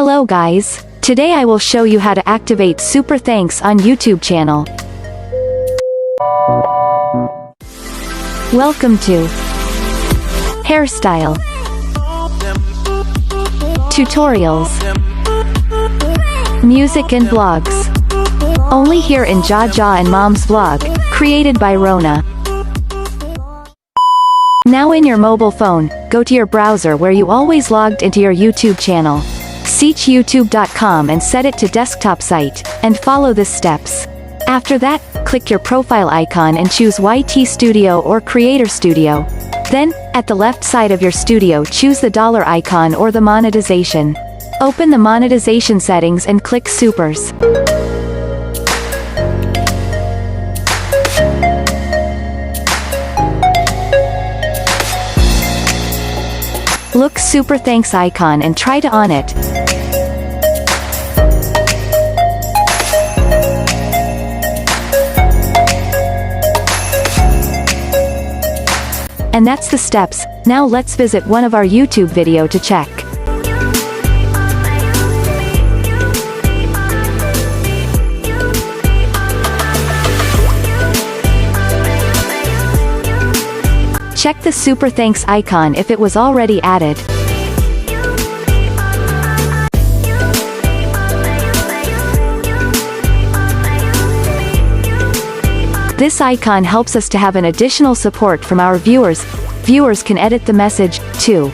Hello guys, today I will show you how to activate Super Thanks on YouTube channel. Welcome to Hairstyle Tutorials Music and Vlogs. Only here in JhaJha and Mom's Vlog, created by Rona. Now in your mobile phone, go to your browser where you always logged into your YouTube channel. Search youtube.com and set it to desktop site, and follow the steps. After that, click your profile icon and choose YT Studio or Creator Studio. Then, at the left side of your studio choose the dollar icon or the monetization. Open the monetization settings and click Supers. Look Super Thanks icon and try to on it. And that's the steps. Now let's visit one of our YouTube video to check. Check the Super Thanks icon if it was already added. This icon helps us to have an additional support from our viewers. Viewers can edit the message, too.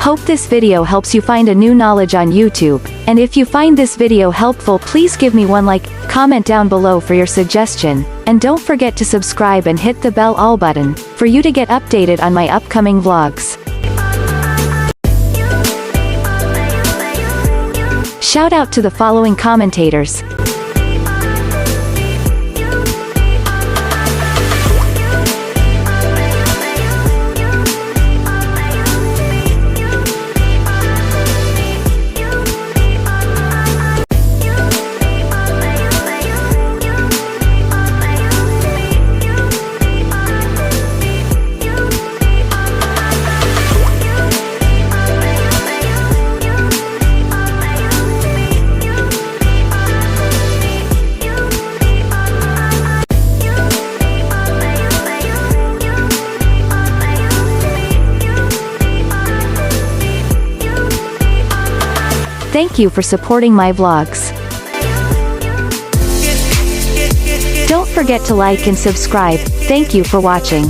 Hope this video helps you find a new knowledge on YouTube, and if you find this video helpful please give me one like, comment down below for your suggestion, and don't forget to subscribe and hit the bell all button, for you to get updated on my upcoming vlogs. Shout out to the following commentators. Thank you for supporting my vlogs. Don't forget to like and subscribe. Thank you for watching.